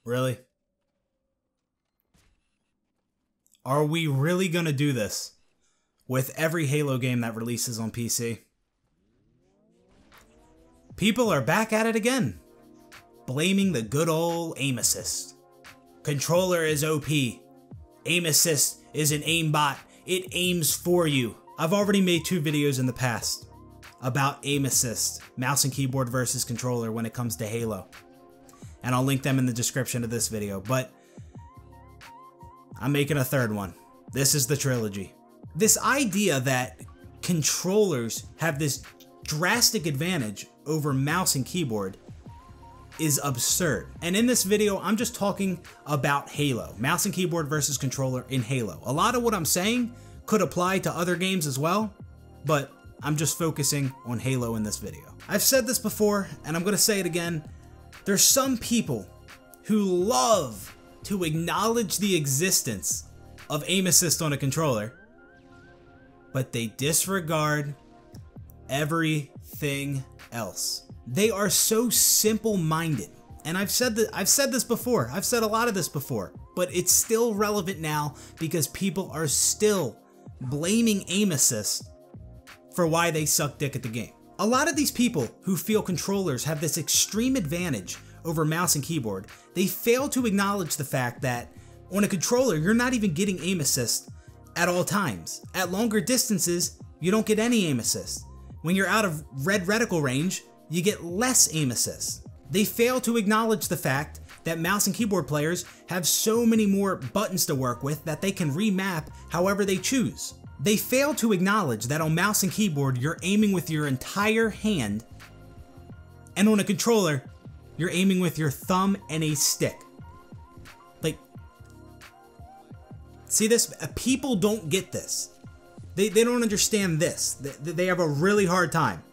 Really? Are we really gonna do this with every Halo game that releases on PC? People are back at it again, blaming the good old Aim Assist. Controller is OP. Aim Assist is an aimbot. It aims for you. I've already made 2 videos in the past about Aim Assist, mouse and keyboard versus controller when it comes to Halo. And I'll link them in the description of this video, but I'm making a 3rd one. This is the trilogy. This idea that controllers have this drastic advantage over mouse and keyboard is absurd. And in this video, I'm just talking about Halo. Mouse and keyboard versus controller in Halo. A lot of what I'm saying could apply to other games as well, but I'm just focusing on Halo in this video. I've said this before, and I'm gonna say it again. There's some people who love to acknowledge the existence of Aim Assist on a controller, but they disregard everything else. They are so simple-minded, and I've said this before. I've said a lot of this before, but it's still relevant now because people are still blaming Aim Assist for why they suck dick at the game. A lot of these people who feel controllers have this extreme advantage over mouse and keyboard, they fail to acknowledge the fact that on a controller, you're not even getting Aim Assist at all times. At longer distances, you don't get any Aim Assist. When you're out of red reticle range, you get less Aim Assist. They fail to acknowledge the fact that mouse and keyboard players have so many more buttons to work with that they can remap however they choose. They fail to acknowledge that on mouse and keyboard, you're aiming with your entire hand, and on a controller, you're aiming with your thumb and a stick. Like, see this? People don't get this. They don't understand this. They have a really hard time.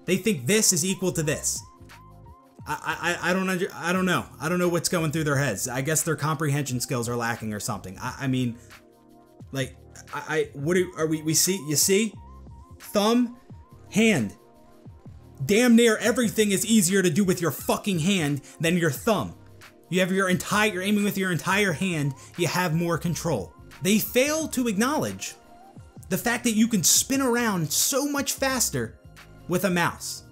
They think this is equal to this. I don't know. I don't know what's going through their heads. I guess their comprehension skills are lacking or something. I mean, like, we see, you see? Thumb, hand. Damn near everything is easier to do with your fucking hand than your thumb. You're aiming with your entire hand, you have more control. They fail to acknowledge the fact that you can spin around so much faster with a mouse.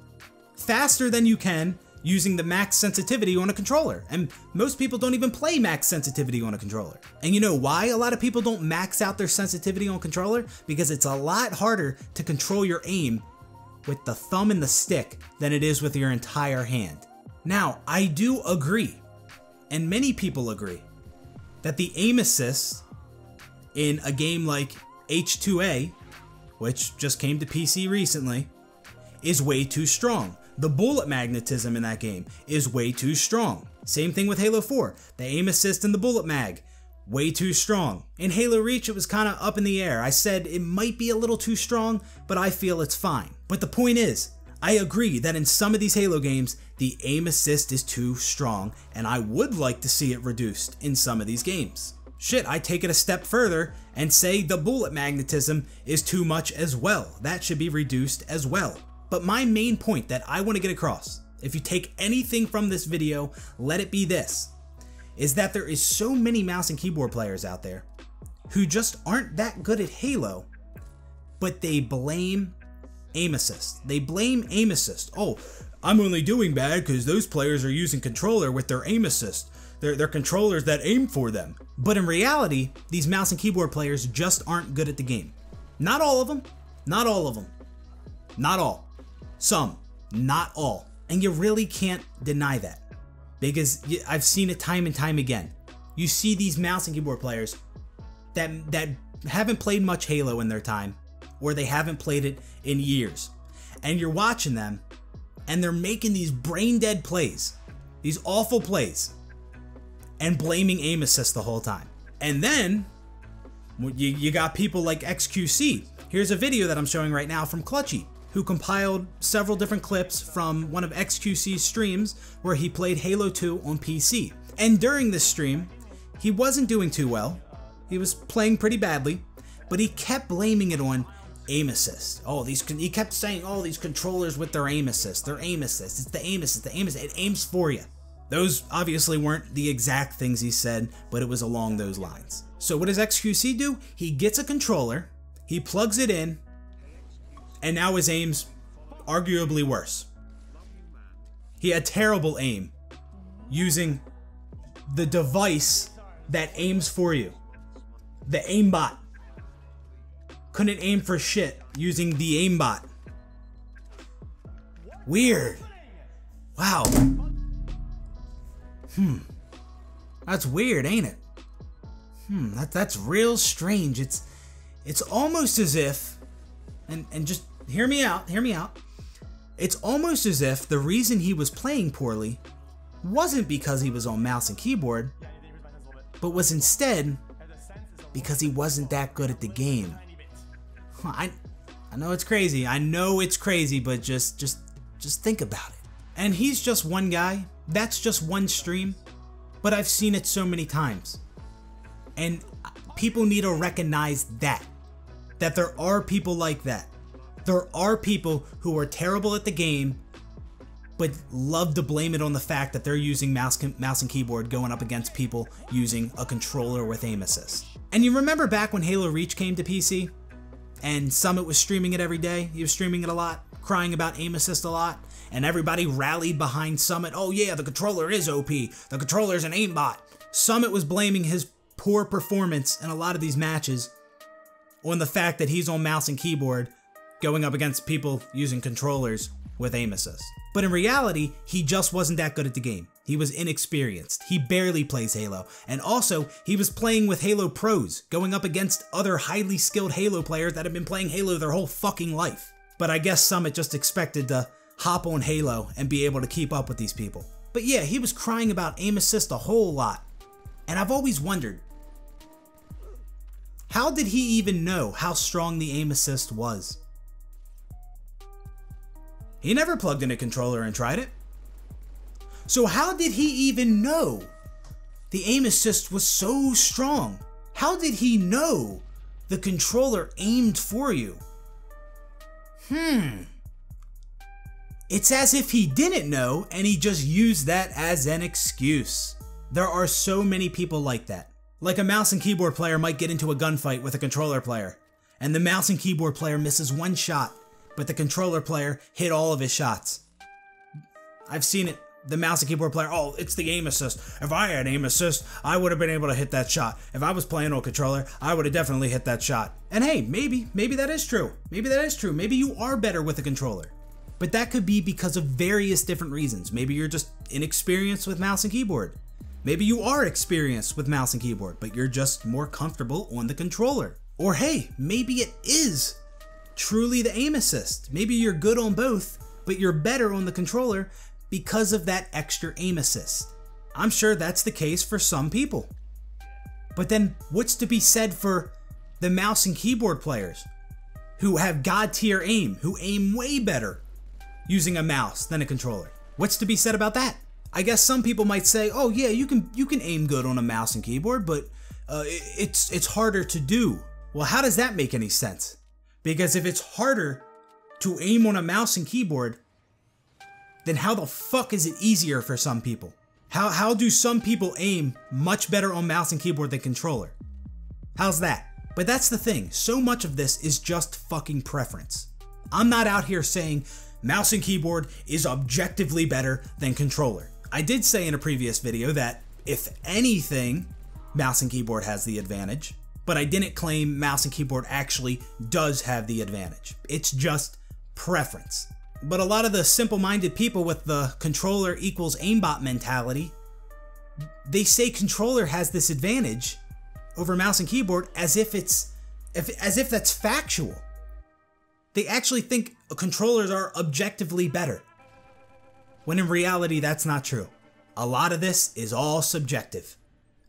Faster than you can using the max sensitivity on a controller. And most people don't even play max sensitivity on a controller. And you know why a lot of people don't max out their sensitivity on controller? Because it's a lot harder to control your aim with the thumb and the stick than it is with your entire hand. Now, I do agree, and many people agree, that the aim assist in a game like H2A, which just came to PC recently, is way too strong. The bullet magnetism in that game is way too strong. Same thing with Halo 4. The aim assist and the bullet mag, way too strong. In Halo Reach, it was kind of up in the air. I said it might be a little too strong, but I feel it's fine. But the point is, I agree that in some of these Halo games, the aim assist is too strong, and I would like to see it reduced in some of these games. Shit, I take it a step further and say the bullet magnetism is too much as well. That should be reduced as well. But my main point that I want to get across, if you take anything from this video, let it be this, is that there is so many mouse and keyboard players out there who just aren't that good at Halo, but they blame aim assist. They blame aim assist. Oh, I'm only doing bad because those players are using controller with their aim assist. They're controllers that aim for them. But in reality, these mouse and keyboard players just aren't good at the game. Not all of them. Not all of them. Not all. Some. Not all. And you really can't deny that. Because I've seen it time and time again. You see these mouse and keyboard players that haven't played much Halo in their time, or they haven't played it in years. And you're watching them, and they're making these brain dead plays, these awful plays, and blaming aim assist the whole time. And then you got people like XQC. Here's a video that I'm showing right now from Clutchy, who compiled several different clips from one of XQC's streams where he played Halo 2 on PC. And during this stream, he wasn't doing too well. He was playing pretty badly, but he kept blaming it on aim assist. Oh, he kept saying, oh, these controllers with their aim assist, it's the aim assist, it aims for you. Those obviously weren't the exact things he said, but it was along those lines. So what does XQC do? He gets a controller, he plugs it in, and now his aim's arguably worse. He had terrible aim using the device that aims for you. The Aimbot. Couldn't aim for shit using the Aimbot. Weird. Wow. That's weird, ain't it? That's real strange. It's almost as if, and just hear me out. It's almost as if the reason he was playing poorly wasn't because he was on mouse and keyboard, but was instead because he wasn't that good at the game. I know it's crazy. I know it's crazy, but just think about it. And he's just one guy. That's just one stream. But I've seen it so many times. And people need to recognize that there are people like that. There are people who are terrible at the game, but love to blame it on the fact that they're using mouse and keyboard going up against people using a controller with aim assist. And you remember back when Halo Reach came to PC? And Summit was streaming it every day. He was streaming it a lot, crying about aim assist a lot, and everybody rallied behind Summit. Oh yeah, the controller is OP. The controller's an aimbot. Summit was blaming his poor performance in a lot of these matches on the fact that he's on mouse and keyboard going up against people using controllers with aim assist. But in reality, he just wasn't that good at the game. He was inexperienced. He barely plays Halo. And also, he was playing with Halo pros, going up against other highly skilled Halo players that have been playing Halo their whole fucking life. But I guess Summit just expected to hop on Halo and be able to keep up with these people. But yeah, he was crying about aim assist a whole lot. And I've always wondered, how did he even know how strong the aim assist was? He never plugged in a controller and tried it. So how did he even know the aim assist was so strong? How did he know the controller aimed for you? It's as if he didn't know and he just used that as an excuse. There are so many people like that. Like a mouse and keyboard player might get into a gunfight with a controller player, and the mouse and keyboard player misses one shot, but the controller player hit all of his shots. I've seen it. The mouse and keyboard player, oh, it's the aim assist. If I had aim assist, I would have been able to hit that shot. If I was playing on controller, I would have definitely hit that shot. And hey, maybe that is true. Maybe that is true. Maybe you are better with a controller. But that could be because of various different reasons. Maybe you're just inexperienced with mouse and keyboard. Maybe you are experienced with mouse and keyboard, but you're just more comfortable on the controller. Or hey, maybe it is truly the aim assist. Maybe you're good on both, but you're better on the controller because of that extra aim assist. I'm sure that's the case for some people. But then what's to be said for the mouse and keyboard players who have god tier aim, who aim way better using a mouse than a controller? What's to be said about that? I guess some people might say, oh yeah, you can aim good on a mouse and keyboard, but it's harder to do. Well, how does that make any sense? Because if it's harder to aim on a mouse and keyboard, then how the fuck is it easier for some people? How do some people aim much better on mouse and keyboard than controller? How's that? But that's the thing, so much of this is just fucking preference. I'm not out here saying mouse and keyboard is objectively better than controller. I did say in a previous video that, if anything, mouse and keyboard has the advantage, but I didn't claim mouse and keyboard actually does have the advantage. It's just preference. But a lot of the simple-minded people with the controller equals aimbot mentality, they say controller has this advantage over mouse and keyboard as if that's factual. They actually think controllers are objectively better, when in reality that's not true. A lot of this is all subjective.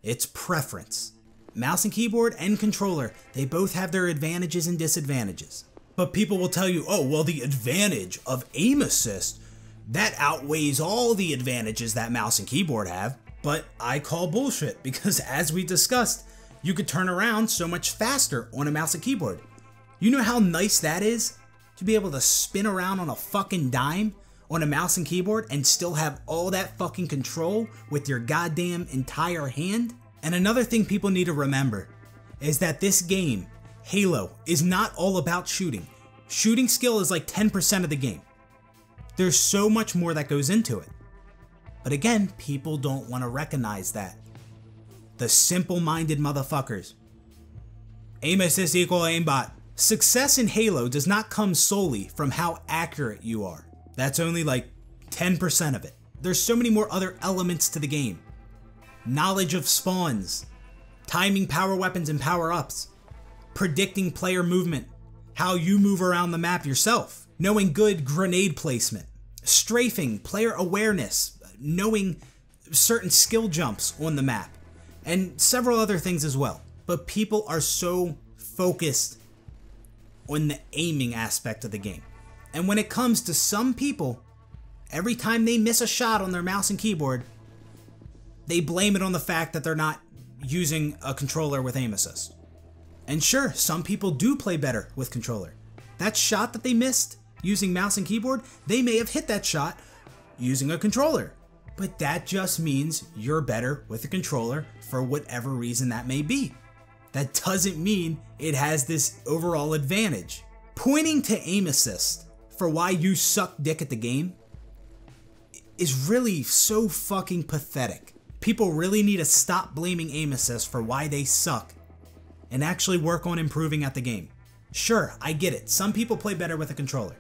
It's preference. Mouse and keyboard and controller, they both have their advantages and disadvantages. But people will tell you, oh, well, the advantage of aim assist, that outweighs all the advantages that mouse and keyboard have. But I call bullshit, because as we discussed, you could turn around so much faster on a mouse and keyboard. You know how nice that is? To be able to spin around on a fucking dime on a mouse and keyboard and still have all that fucking control with your goddamn entire hand? And another thing people need to remember is that this game, Halo, is not all about shooting. Shooting skill is like 10% of the game. There's so much more that goes into it. But again, people don't want to recognize that. The simple-minded motherfuckers. Aim assist equal aimbot. Success in Halo does not come solely from how accurate you are. That's only like 10% of it. There's so many more other elements to the game. Knowledge of spawns, timing power weapons and power-ups, predicting player movement, how you move around the map yourself, knowing good grenade placement, strafing, player awareness, knowing certain skill jumps on the map, and several other things as well. But people are so focused on the aiming aspect of the game. And when it comes to some people, every time they miss a shot on their mouse and keyboard, they blame it on the fact that they're not using a controller with aim assist. And sure, some people do play better with controller. That shot that they missed using mouse and keyboard, they may have hit that shot using a controller. But that just means you're better with a controller for whatever reason that may be. That doesn't mean it has this overall advantage. Pointing to aim assist for why you suck dick at the game is really so fucking pathetic. People really need to stop blaming aim assist for why they suck and actually work on improving at the game. Sure, I get it. Some people play better with a controller.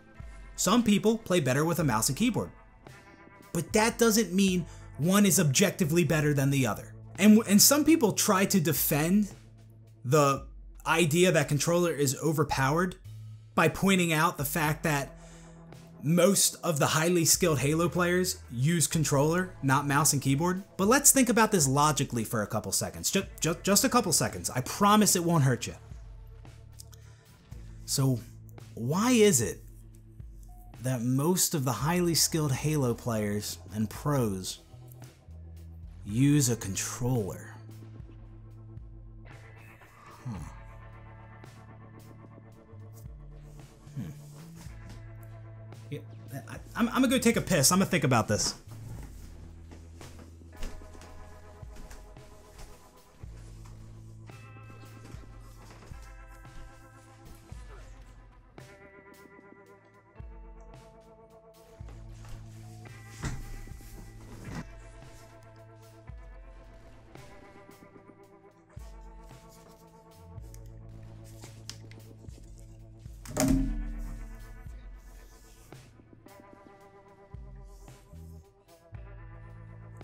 Some people play better with a mouse and keyboard. But that doesn't mean one is objectively better than the other. And some people try to defend the idea that controller is overpowered by pointing out the fact that most of the highly skilled Halo players use controller, not mouse and keyboard. But let's think about this logically for a couple seconds. Just a couple seconds. I promise it won't hurt you. So why is it that most of the highly skilled Halo players and pros use a controller? Yeah, I'm gonna go take a piss. I'm gonna think about this.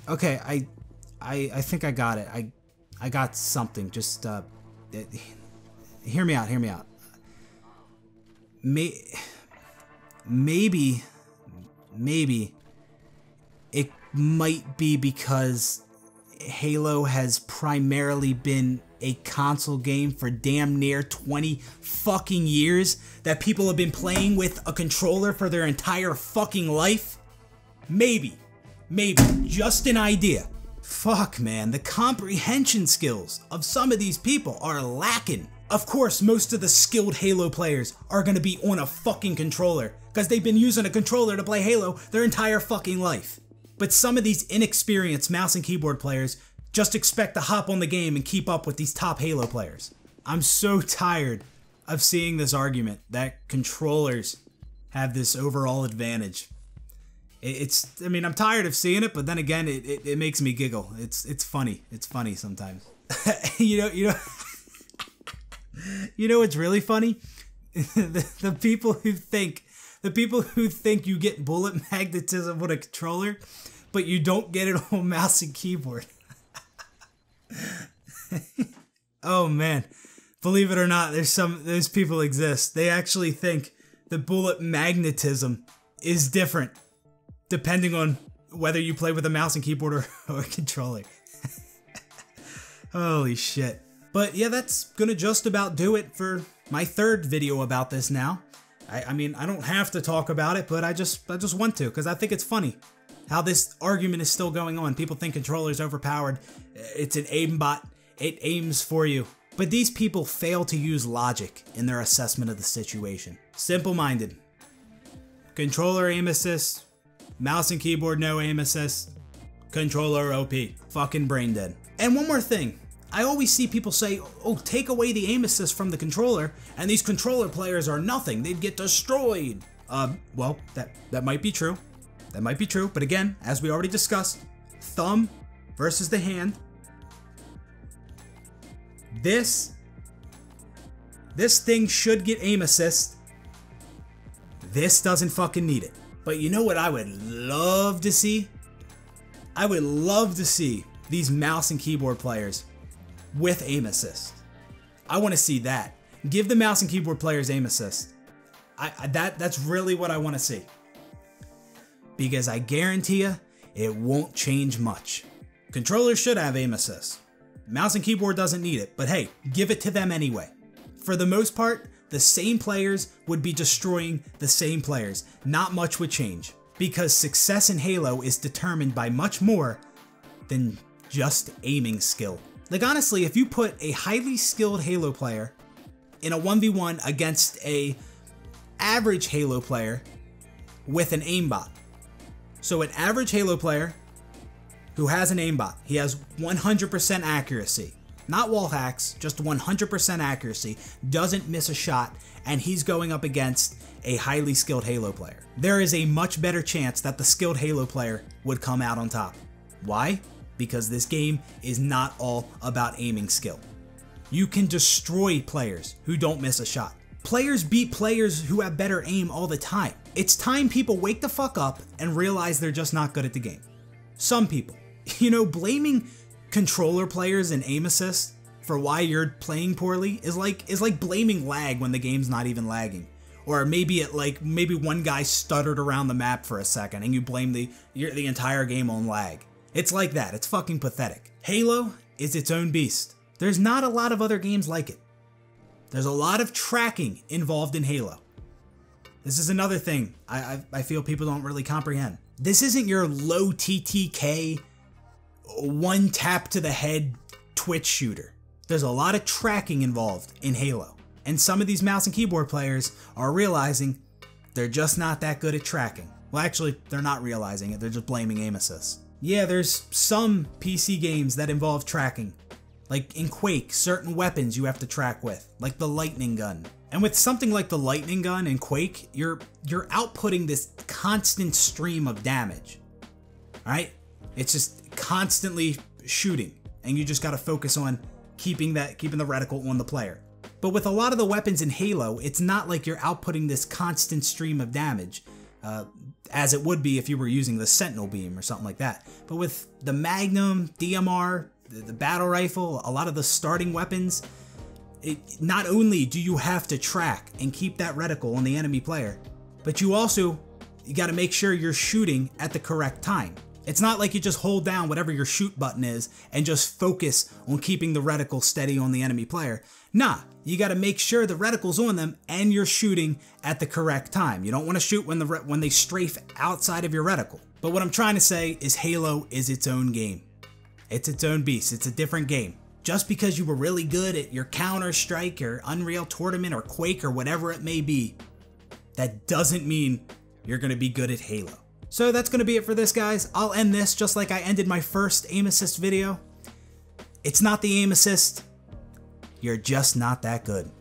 Okay, I think I got it. I got something. Just hear me out. Hear me out. Maybe it might be because Halo has primarily been a console game for damn near 20 fucking years that people have been playing with a controller for their entire fucking life. Maybe, just an idea. Fuck, man, the comprehension skills of some of these people are lacking. Of course, most of the skilled Halo players are gonna be on a fucking controller because they've been using a controller to play Halo their entire fucking life. But some of these inexperienced mouse and keyboard players just expect to hop on the game and keep up with these top Halo players. I'm so tired of seeing this argument that controllers have this overall advantage. I mean, I'm tired of seeing it, but then again, it makes me giggle. It's funny. It's funny sometimes. you know what's really funny? the people who think you get bullet magnetism with a controller, but you don't get it on mouse and keyboard. Oh man, believe it or not, those people exist. They actually think the bullet magnetism is different depending on whether you play with a mouse and keyboard or a controller. Holy shit. But yeah, that's gonna just about do it for my third video about this now. I mean, I don't have to talk about it, but I just want to, because I think it's funny how this argument is still going on. People think controller's overpowered. It's an aimbot. It aims for you. But these people fail to use logic in their assessment of the situation. Simple-minded. Controller aim assist Mouse and keyboard, no aim assist. Controller OP. Fucking brain dead. And one more thing. I always see people say, oh, take away the aim assist from the controller, and these controller players are nothing. They'd get destroyed. Well, that might be true. That might be true. But again, as we already discussed, thumb versus the hand. This thing should get aim assist. This doesn't fucking need it. But you know what I would love to see? I would love to see these mouse and keyboard players with aim assist. I want to see that. Give the mouse and keyboard players aim assist. That's really what I want to see. Because I guarantee you, it won't change much. Controllers should have aim assist. Mouse and keyboard doesn't need it, but hey, give it to them anyway. For the most part, the same players would be destroying the same players. Not much would change. Because success in Halo is determined by much more than just aiming skill. Like honestly, if you put a highly skilled Halo player in a 1v1 against a average Halo player with an aimbot. So an average Halo player who has an aimbot, he has 100% accuracy. Not wall hacks, just 100% accuracy, doesn't miss a shot, and he's going up against a highly skilled Halo player. There is a much better chance that the skilled Halo player would come out on top. Why? Because this game is not all about aiming skill. You can destroy players who don't miss a shot. Players beat players who have better aim all the time. It's time people wake the fuck up and realize they're just not good at the game. Some people. You know, blaming controller players and aim assist for why you're playing poorly is like blaming lag when the game's not even lagging. Or maybe one guy stuttered around the map for a second and you blame the entire game on lag. It's like that. It's fucking pathetic. Halo is its own beast. There's not a lot of other games like it. There's a lot of tracking involved in Halo. This is another thing I feel people don't really comprehend. This isn't your low TTK, one tap to the head twitch shooter. There's a lot of tracking involved in Halo. And some of these mouse and keyboard players are realizing they're just not that good at tracking. Well, actually, they're not realizing it. They're just blaming aim assist. Yeah, there's some PC games that involve tracking. Like in Quake, certain weapons you have to track with, like the lightning gun. And with something like the lightning gun in Quake, you're outputting this constant stream of damage. Alright? It's just constantly shooting, and you just gotta focus on keeping the reticle on the player. But with a lot of the weapons in Halo, it's not like you're outputting this constant stream of damage, as it would be if you were using the Sentinel beam or something like that. But with the Magnum, DMR, the battle rifle, a lot of the starting weapons, not only do you have to track and keep that reticle on the enemy player, but you gotta make sure you're shooting at the correct time. It's not like you just hold down whatever your shoot button is and just focus on keeping the reticle steady on the enemy player. Nah, you gotta make sure the reticle's on them and you're shooting at the correct time. You don't wanna shoot when they strafe outside of your reticle. But what I'm trying to say is Halo is its own game. It's its own beast, it's a different game. Just because you were really good at your Counter-Strike or Unreal Tournament or Quake or whatever it may be, that doesn't mean you're gonna be good at Halo. So that's gonna be it for this, guys. I'll end this just like I ended my first aim assist video. It's not the aim assist. You're just not that good.